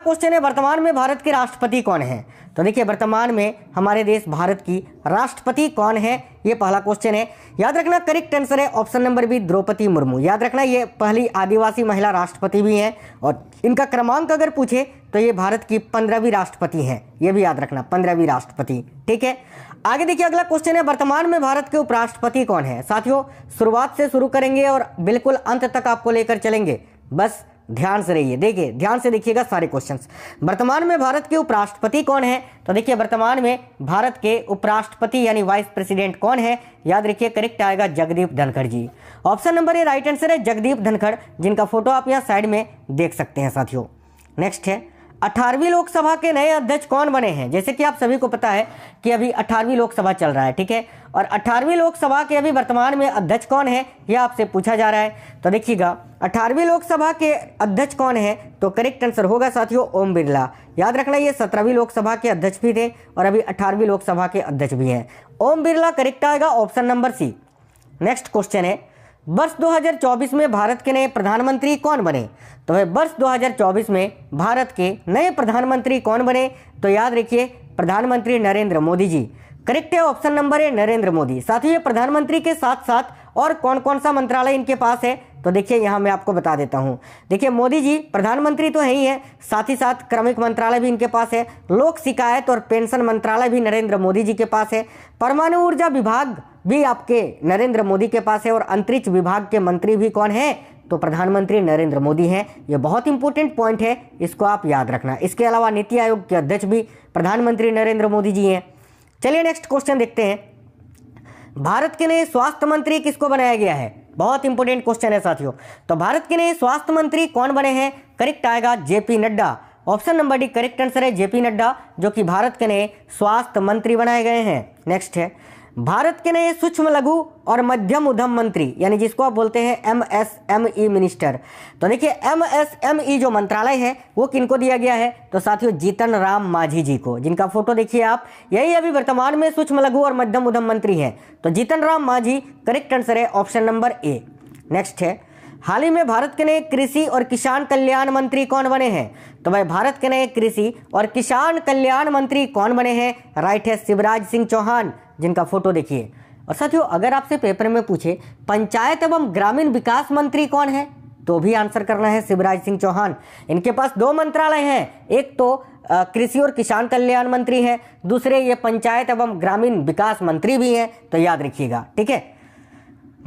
Question है वर्तमान में भारत के राष्ट्रपति कौन है। तो देखिए वर्तमान में हमारे देश भारत की राष्ट्रपति कौन है, ये पहला क्वेश्चन है। याद रखना करेक्ट आंसर है option number B Droupadi Murmu. याद रखना ये पहली आदिवासी महिला राष्ट्रपति भी हैं और इनका क्रमांक अगर पूछे तो ये भारत की 15वीं राष्ट्रपति हैं, ये भी याद रखना 15वीं राष्ट्रपति। ठीक है, आगे देखिए अगला क्वेश्चन है वर्तमान में भारत के उपराष्ट्रपति कौन है। साथियों शुरुआत से शुरू करेंगे और बिल्कुल अंत तक आपको लेकर चलेंगे, बस ध्यान से रहिए। देखिए ध्यान से देखिएगा सारे क्वेश्चंस। वर्तमान में भारत के उपराष्ट्रपति कौन है, तो देखिए वर्तमान में भारत के उपराष्ट्रपति यानी वाइस प्रेसिडेंट कौन है। याद रखिए करेक्ट आएगा Jagdeep Dhankhar ji. Option number A right answer है जगदीप धनखड़, जिनका फोटो आप यहाँ साइड में देख सकते हैं साथियों। नेक्स्ट है 18वीं लोकसभा के नए अध्यक्ष कौन बने हैं। जैसे कि आप सभी को पता है कि अभी 18वीं लोकसभा चल रहा है, ठीक है, और 18वीं लोकसभा के अभी वर्तमान में अध्यक्ष कौन है यह आपसे पूछा जा रहा है। तो देखिएगा 18वीं लोकसभा के अध्यक्ष कौन है, तो करेक्ट आंसर होगा साथियों ओम बिरला। याद रखना ये 17वीं लोकसभा के अध्यक्ष भी थे और अभी 18वीं लोकसभा के अध्यक्ष भी हैं। ओम बिरला करेक्ट आएगा option number C. Next question है वर्ष 2024 में भारत के नए प्रधानमंत्री कौन बने। तो है वर्ष 2024 में भारत के नए प्रधानमंत्री कौन बने, तो याद रखिए प्रधानमंत्री नरेंद्र मोदी जी। करेक्ट है ऑप्शन नंबर है नरेंद्र मोदी। साथ ही प्रधानमंत्री के साथ साथ और कौन कौन सा मंत्रालय इनके पास है, तो देखिए यहाँ मैं आपको बता देता हूँ। देखिए मोदी जी प्रधानमंत्री तो है ही है, साथ ही साथ क्रमिक मंत्रालय भी इनके पास है, लोक शिकायत और पेंशन मंत्रालय भी नरेंद्र मोदी जी के पास है, परमाणु ऊर्जा विभाग भी आपके नरेंद्र मोदी के पास है और अंतरिक्ष विभाग के मंत्री भी कौन है, तो प्रधानमंत्री नरेंद्र मोदी हैं। ये बहुत इंपॉर्टेंट पॉइंट है, इसको आप याद रखना। इसके अलावा नीति आयोग के अध्यक्ष भी प्रधानमंत्री नरेंद्र मोदी जी हैं। चलिए नेक्स्ट क्वेश्चन देखते हैं। भारत के नए स्वास्थ्य मंत्री किसको बनाया गया है। बहुत इंपॉर्टेंट क्वेश्चन है साथियों। तो भारत के नए स्वास्थ्य मंत्री कौन बने हैं, करेक्ट आएगा JP Nadda. Option number D correct answer है जेपी नड्डा, जो कि भारत के नए स्वास्थ्य मंत्री बनाए गए हैं। नेक्स्ट है भारत के नए सूक्ष्म लघु और मध्यम उद्यम मंत्री, यानी जिसको आप बोलते हैं एमएसएमई मिनिस्टर। तो देखिए एमएसएमई जो मंत्रालय है वो किनको दिया गया है, तो साथियों जीतन राम मांझी जी को, जिनका फोटो देखिए आप, यही अभी वर्तमान में सूक्ष्म लघु और मध्यम उद्यम मंत्री हैं। तो जीतन राम मांझी करेक्ट आंसर है ऑप्शन नंबर ए। नेक्स्ट है हाल ही में भारत के नए कृषि और किसान कल्याण मंत्री कौन बने हैं। तो भाई भारत के नए कृषि और किसान कल्याण मंत्री कौन बने हैं, राइट है शिवराज सिंह चौहान, जिनका फोटो देखिए। और साथियों अगर आपसे पेपर में पूछे पंचायत एवं ग्रामीण विकास मंत्री कौन है, तो भी आंसर करना है शिवराज सिंह चौहान। इनके पास दो मंत्रालय हैं, एक तो कृषि और किसान कल्याण मंत्री है, दूसरे ये पंचायत एवं ग्रामीण विकास मंत्री भी हैं, तो याद रखिएगा। ठीक है,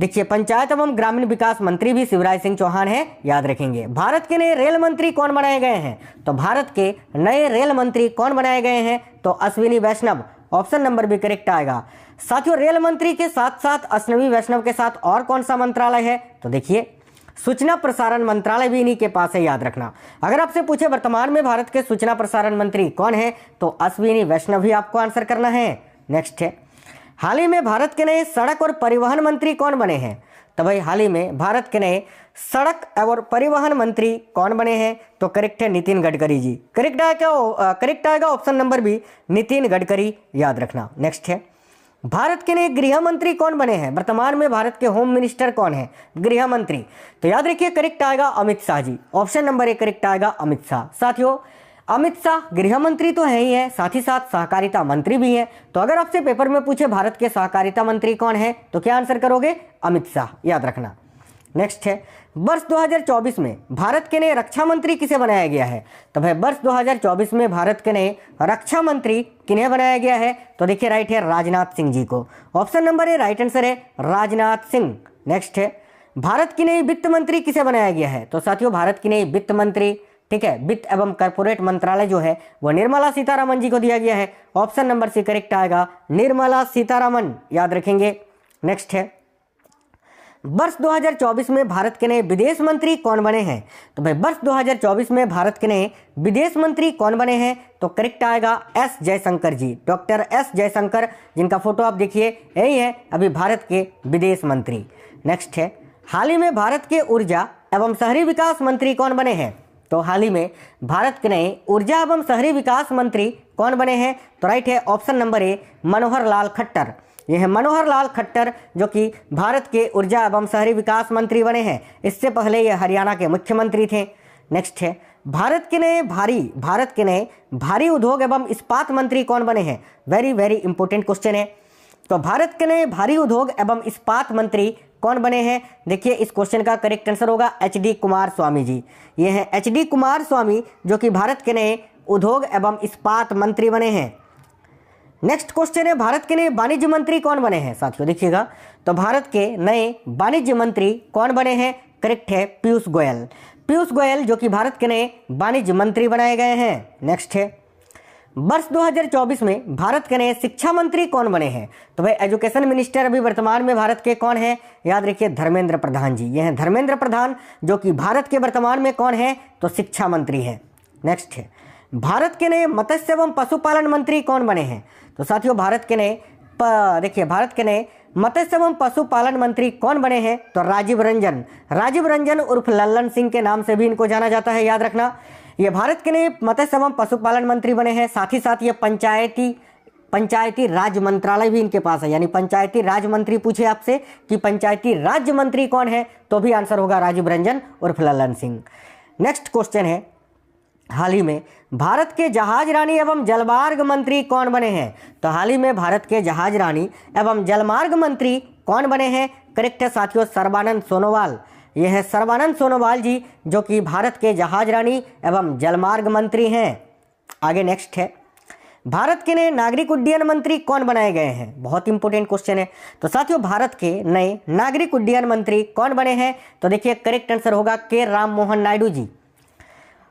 देखिए पंचायत एवं ग्रामीण विकास मंत्री भी शिवराज सिंह चौहान है, याद रखेंगे। भारत के नए रेल मंत्री कौन बनाए गए हैं, तो भारत के नए रेल मंत्री कौन बनाए गए हैं, तो अश्विनी वैष्णव। ऑप्शन नंबर भी करेक्ट आएगा। साथियों रेल मंत्री के साथ साथ अश्विनी वैष्णव के साथ और कौन सा मंत्रालय है, तो देखिए सूचना प्रसारण मंत्रालय भी इन्हीं के पास है, याद रखना। अगर आपसे पूछे वर्तमान में भारत के सूचना प्रसारण मंत्री कौन है, तो अश्विनी वैष्णव ही आपको आंसर करना है। नेक्स्ट है हाल ही में भारत के नए सड़क और परिवहन मंत्री कौन बने हैं। तो भाई हाल ही में भारत के नए सड़क और परिवहन मंत्री कौन बने हैं, तो करेक्ट है नितिन गडकरी जी। करेक्ट आएगा option number B Nitin Gadkari, याद रखना। नेक्स्ट है भारत के नए गृह मंत्री कौन बने हैं। वर्तमान में भारत के होम मिनिस्टर कौन है, गृह मंत्री, तो याद रखिए करेक्ट आएगा Amit Shah ji. Option number A correct आएगा अमित शाह। साथियों अमित शाह गृह मंत्री तो है ही है, साथ ही साथ सहकारिता मंत्री भी है। तो अगर आपसे पेपर में पूछे भारत के सहकारिता मंत्री कौन है, तो क्या आंसर करोगे, अमित शाह, याद रखना। नेक्स्ट है वर्ष 2024 में भारत के नए रक्षा मंत्री किसे बनाया गया है। तो भाई वर्ष 2024 में भारत के नए रक्षा मंत्री किन्हें बनाया गया है, तो देखिए राइट है राजनाथ सिंह जी को। Option number A right answer है राजनाथ सिंह। नेक्स्ट है भारत की नई वित्त मंत्री किसे बनाया गया है, तो साथियों भारत की नई वित्त मंत्री, ठीक है, वित्त एवं कॉर्पोरेट मंत्रालय जो है वो निर्मला सीतारमण जी को दिया गया है। ऑप्शन नंबर सी करेक्ट आएगा निर्मला सीतारमण, याद रखेंगे। नेक्स्ट है वर्ष 2024 में भारत के नए विदेश मंत्री कौन बने हैं। तो भाई वर्ष 2024 में भारत के नए विदेश मंत्री कौन बने हैं, तो करेक्ट आएगा एस जयशंकर जी, डॉक्टर एस जयशंकर, जिनका फोटो आप देखिए, यही है अभी भारत के विदेश मंत्री। नेक्स्ट है हाल ही में भारत के ऊर्जा एवं शहरी विकास मंत्री कौन बने हैं। तो हाल ही में भारत के नए ऊर्जा एवं शहरी विकास मंत्री कौन बने हैं, तो राइट है ऑप्शन नंबर ए मनोहर लाल खट्टर। यह है मनोहर लाल खट्टर, जो कि भारत के ऊर्जा एवं शहरी विकास मंत्री बने हैं। इससे पहले ये हरियाणा के मुख्यमंत्री थे। नेक्स्ट है भारत के नए भारी उद्योग एवं इस्पात मंत्री कौन बने हैं? वेरी वेरी इंपॉर्टेंट क्वेश्चन है। तो भारत के नए भारी उद्योग एवं इस्पात मंत्री कौन बने हैं? देखिए इस क्वेश्चन का करेक्ट आंसर होगा एच.डी. कुमारस्वामी जी। ये हैं एच.डी. कुमारस्वामी जो कि भारत के नए उद्योग एवं इस्पात मंत्री बने हैं। नेक्स्ट क्वेश्चन है, भारत के नए वाणिज्य मंत्री कौन बने हैं? साथियों देखिएगा, तो भारत के नए वाणिज्य मंत्री कौन बने हैं? करेक्ट है पीयूष गोयल। पीयूष गोयल जो कि भारत के नए वाणिज्य मंत्री बनाए गए हैं। नेक्स्ट है, वर्ष 2024 में भारत के नए शिक्षा मंत्री कौन बने हैं? तो भाई एजुकेशन मिनिस्टर अभी वर्तमान में भारत के कौन है? याद रखिए धर्मेंद्र प्रधान जी। ये हैं धर्मेंद्र प्रधान जो कि भारत के वर्तमान में कौन है? तो शिक्षा मंत्री है। नेक्स्ट है, भारत के नए मत्स्य एवं पशुपालन मंत्री कौन बने हैं? तो साथियों भारत के नए भारत के नए मत्स्य एवं पशुपालन मंत्री कौन बने हैं? तो राजीव रंजन उर्फ लल्लन सिंह के नाम से भी इनको जाना जाता है, याद रखना। ये भारत के नए मत्स्य एवं पशुपालन मंत्री बने हैं। साथ ही साथ ये पंचायती राज मंत्रालय भी इनके पास है, यानी पंचायती राज मंत्री पूछे आपसे कि पंचायती राज्य मंत्री कौन है, तो भी आंसर होगा राजीव रंजन उर्फ लल्लन सिंह। नेक्स्ट क्वेश्चन है, हाल ही में भारत के जहाज रानी एवं जलमार्ग मंत्री कौन बने हैं? तो हाल ही में भारत के जहाज रानी एवं जलमार्ग मंत्री कौन बने हैं? करेक्ट है साथियों सर्बानंद सोनोवाल। यह है सर्बानंद सोनोवाल जी जो कि भारत के जहाज रानी एवं जलमार्ग मंत्री हैं। आगे नेक्स्ट है, भारत के नए नागरिक उड्डयन मंत्री कौन बनाए गए हैं? बहुत इंपॉर्टेंट क्वेश्चन है। तो साथियों भारत के नए नागरिक उड्डयन मंत्री कौन बने हैं? तो देखिए करेक्ट आंसर होगा के Ram Mohan Naidu ji.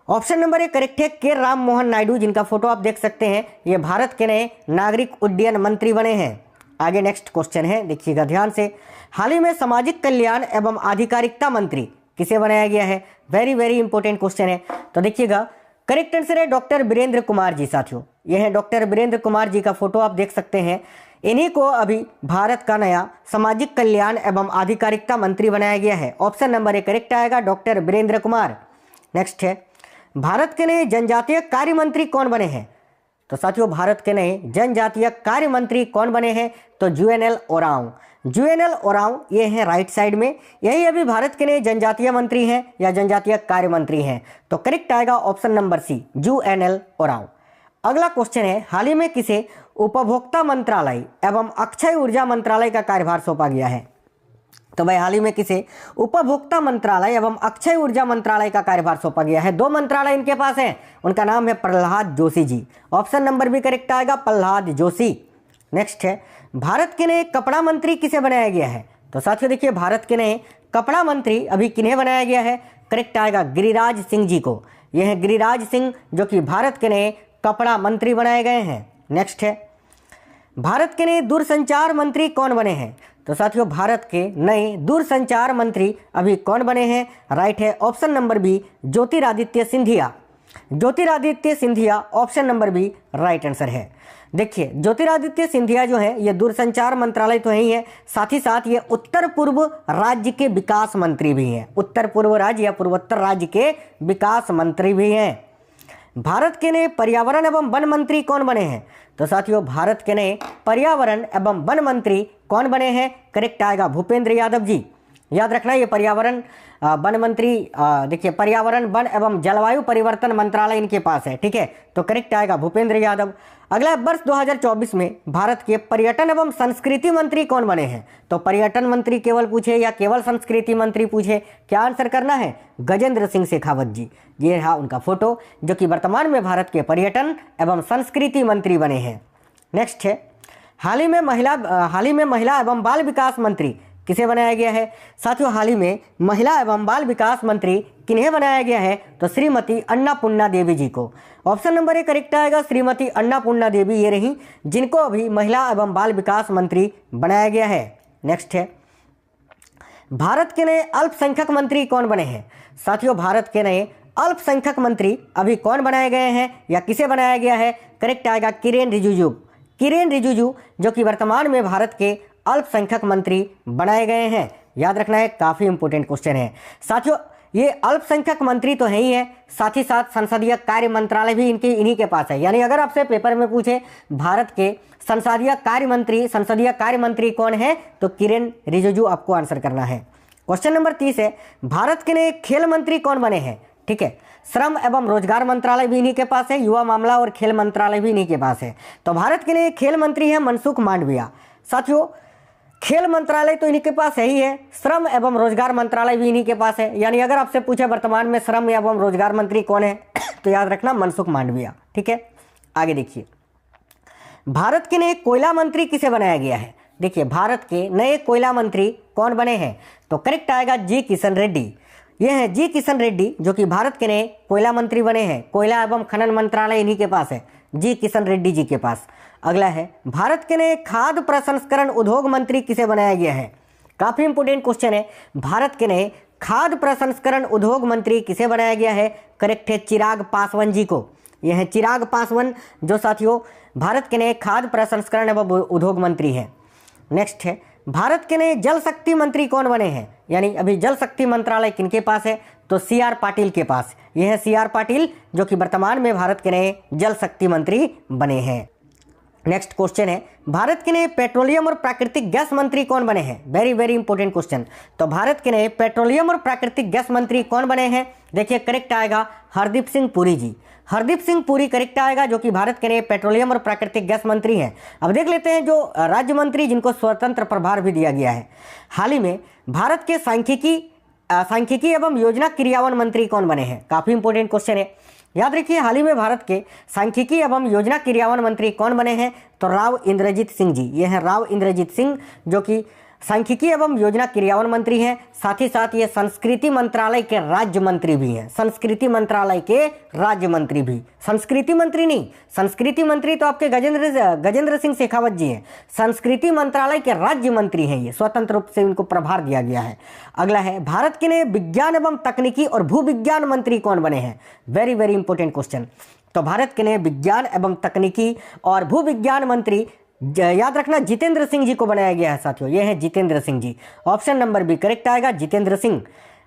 Option number A correct है के राम मोहन नायडू, जिनका फोटो आप देख सकते हैं। ये भारत के नए नागरिक उड्डयन मंत्री बने हैं। आगे नेक्स्ट क्वेश्चन है, देखिएगा ध्यान से, हाल ही में सामाजिक कल्याण एवं आधिकारिकता मंत्री किसे बनाया गया है? वेरी वेरी इंपॉर्टेंट क्वेश्चन है। तो देखिएगा करेक्ट आंसर है डॉक्टर वीरेंद्र कुमार जी। साथियों ये है डॉक्टर वीरेंद्र कुमार जी का फोटो आप देख सकते हैं। इन्हीं को अभी भारत का नया सामाजिक कल्याण एवं आधिकारिकता मंत्री बनाया गया है। ऑप्शन नंबर ए करेक्ट आएगा डॉक्टर वीरेंद्र कुमार। नेक्स्ट है, भारत के नए जनजातीय कार्य मंत्री कौन बने हैं? तो साथियों भारत के नए जनजातीय कार्य मंत्री कौन बने हैं? तो जुएनएल ओरांव ये हैं राइट साइड में, यही अभी भारत के नए जनजातीय मंत्री हैं या जनजातीय कार्य मंत्री हैं। तो करेक्ट आएगा ऑप्शन नंबर सी जुएनएल ओरांव। अगला क्वेश्चन है, हाल ही में किसे उपभोक्ता मंत्रालय एवं अक्षय ऊर्जा मंत्रालय का कार्यभार सौंपा गया है? तो भाई हाल ही में किसे उपभोक्ता मंत्रालय एवं अक्षय ऊर्जा मंत्रालय का कार्यभार सौंपा गया है? दो मंत्रालय इनके पास हैं, उनका नाम है प्रहलाद जोशी जी। ऑप्शन नंबर भी करेक्ट आएगा प्रहलाद जोशी। नेक्स्ट है, भारत के नए कपड़ा मंत्री किसे बनाया गया है? तो साथियों देखिए भारत के नए कपड़ा मंत्री अभी किन्हें बनाया गया है? करेक्ट आएगा गिरिराज सिंह जी को। यह है गिरिराज सिंह जो कि भारत के नए कपड़ा मंत्री बनाए गए हैं। नेक्स्ट है, भारत के नए दूरसंचार मंत्री कौन बने हैं? तो साथियों भारत के नए दूरसंचार मंत्री अभी कौन बने हैं? राइट है option number B Jyotiraditya Scindia. Option number B right answer है। देखिए ज्योतिरादित्य सिंधिया जो है ये दूरसंचार मंत्रालय तो ही है, साथ ही साथ ये उत्तर पूर्व राज्य के विकास मंत्री भी हैं। उत्तर पूर्व राज्य या पूर्वोत्तर राज्य के विकास मंत्री भी हैं। भारत के नए पर्यावरण एवं वन मंत्री कौन बने हैं? तो साथियों भारत के नए पर्यावरण एवं वन मंत्री कौन बने हैं? करेक्ट आएगा भूपेंद्र यादव जी। याद रखना ये पर्यावरण वन मंत्री देखिए पर्यावरण वन एवं जलवायु परिवर्तन मंत्रालय इनके पास है, ठीक है। तो करेक्ट आएगा भूपेंद्र यादव। अगला वर्ष 2024 में भारत के पर्यटन एवं संस्कृति मंत्री कौन बने हैं? तो पर्यटन मंत्री केवल पूछे या केवल संस्कृति मंत्री पूछे, क्या आंसर करना है? गजेंद्र सिंह शेखावत जी। ये रहा उनका फोटो जो कि वर्तमान में भारत के पर्यटन एवं संस्कृति मंत्री बने हैं। नेक्स्ट है, हाल ही में महिला एवं बाल विकास मंत्री किसे बनाया गया है? साथियों हाल ही में महिला एवं बाल विकास मंत्री किन्हें बनाया गया है? तो श्रीमती अन्नापूर्णा देवी जी को। ऑप्शन नंबर ए करेक्ट आएगा श्रीमती अन्नापूर्णा देवी ये रही जिनको अभी महिला एवं बाल विकास मंत्री बनाया गया है। नेक्स्ट है, भारत के नए अल्पसंख्यक मंत्री कौन बने हैं? साथियों भारत के नए अल्पसंख्यक मंत्री अभी कौन बनाए गए हैं या किसे बनाया गया है? करेक्ट आएगा किरेन रिजिजू जो कि वर्तमान में भारत के अल्पसंख्यक मंत्री बनाए गए हैं। याद रखना है काफी इंपोर्टेंट क्वेश्चन है साथियों। ये अल्पसंख्यक मंत्री तो है ही है, साथ ही साथ संसदीय कार्य मंत्रालय भी इन्हीं के पास है। यानी अगर आपसे पेपर में पूछे भारत के संसदीय कार्य मंत्री कौन है तो किरेन रिजिजू आपको आंसर करना है। क्वेश्चन नंबर 30 है, भारत के नए खेल मंत्री कौन बने हैं? ठीक है, श्रम एवं रोजगार मंत्रालय भी इन्हीं के पास है, युवा मामला और खेल मंत्रालय भी इन्हीं के पास है। तो भारत के लिए खेल मंत्री है मनसुख मांडविया। साथियों, खेल मंत्रालय तो इन्हीं के पास है ही है, श्रम एवं रोजगार मंत्रालय भी इन्हीं के पास है। यानी अगर आपसे पूछे वर्तमान में श्रम एवं रोजगार मंत्री कौन है तो याद रखना मनसुख मांडविया। ठीक है, आगे देखिए, भारत के नए कोयला मंत्री किसे बनाया गया है? देखिए, भारत के नए कोयला मंत्री कौन बने हैं? तो करेक्ट आएगा जी किशन रेड्डी। ये है जी किशन रेड्डी जो कि भारत के नए कोयला मंत्री बने हैं। कोयला एवं खनन मंत्रालय इन्हीं के पास है, जी किशन रेड्डी जी के पास। अगला है, भारत के नए खाद्य प्रसंस्करण उद्योग मंत्री किसे बनाया गया है? काफी इंपोर्टेंट क्वेश्चन है। भारत के नए खाद्य प्रसंस्करण उद्योग मंत्री किसे बनाया गया है? करेक्ट है चिराग पासवान जी को। यह है चिराग पासवान जो साथियों भारत के नए खाद्य प्रसंस्करण एवं उद्योग मंत्री हैं। नेक्स्ट है, भारत के नए जल शक्ति मंत्री कौन बने हैं? यानी अभी जल शक्ति मंत्रालय किनके पास है? तो सी आर पाटिल के पास। यह है सी आर पाटिल जो कि वर्तमान में भारत के नए जल शक्ति मंत्री बने हैं। नेक्स्ट क्वेश्चन है, भारत के नए पेट्रोलियम और प्राकृतिक गैस मंत्री कौन बने हैं? Very very important question. तो भारत के नए पेट्रोलियम और प्राकृतिक गैस मंत्री कौन बने हैं? देखिए, करेक्ट आएगा हरदीप सिंह पुरी जी। हरदीप सिंह पुरी करेक्ट आएगा जो कि भारत के नए पेट्रोलियम और प्राकृतिक गैस मंत्री हैं। अब देख लेते हैं जो राज्य मंत्री जिनको स्वतंत्र प्रभार भी दिया गया है। हाल ही में भारत के सांख्यिकी एवं योजना क्रियान्वयन मंत्री कौन बने हैं? काफी इंपॉर्टेंट क्वेश्चन है, याद रखिए। हाल ही में भारत के सांख्यिकी एवं योजना क्रियान्वयन मंत्री कौन बने हैं? तो राव इंद्रजीत सिंह जी। ये हैं राव इंद्रजीत सिंह जो कि सांख्यिकी एवं योजना क्रियान्वयन मंत्री हैं। साथ ही साथ ये संस्कृति मंत्रालय के राज्य मंत्री भी हैं। संस्कृति मंत्रालय के राज्य मंत्री भी, संस्कृति मंत्री नहीं, संस्कृति मंत्री तो आपके गजेंद्र सिंह शेखावत जी हैं। संस्कृति मंत्रालय के राज्य मंत्री हैं, ये स्वतंत्र रूप से इनको प्रभार दिया गया है। अगला है, भारत के नए विज्ञान एवं तकनीकी और भू विज्ञान मंत्री कौन बने हैं? Very very important question. तो भारत के नए विज्ञान एवं तकनीकी और भू विज्ञान मंत्री याद रखना जितेंद्र सिंह जी को बनाया गया है साथियों। ये है Jitendra Singh ji. Option number B correct आएगा, जितेंद्र सिंह।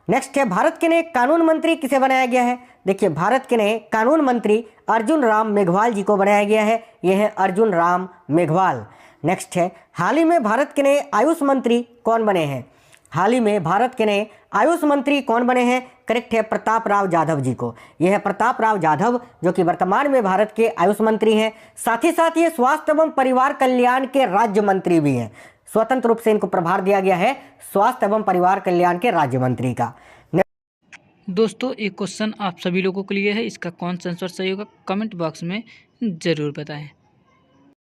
नेक्स्ट है, भारत के नए कानून मंत्री किसे बनाया गया है? देखिए, भारत के नए कानून मंत्री अर्जुन राम मेघवाल जी को बनाया गया है। ये है अर्जुन राम मेघवाल। नेक्स्ट है, हाल ही में भारत के नए आयुष मंत्री कौन बने हैं? हाल ही में भारत के नए आयुष मंत्री कौन बने हैं? करेक्ट है प्रताप राव जाधव जी को। यह है प्रताप राव जाधव जो कि वर्तमान में भारत के आयुष मंत्री हैं। साथ ही साथ ये स्वास्थ्य एवं परिवार कल्याण के राज्य मंत्री भी हैं। स्वतंत्र रूप से इनको प्रभार दिया गया है स्वास्थ्य एवं परिवार कल्याण के राज्य मंत्री का। दोस्तों, एक क्वेश्चन आप सभी लोगों के लिए है, इसका कौन सा आंसर सही होगा कमेंट बॉक्स में जरूर बताएं।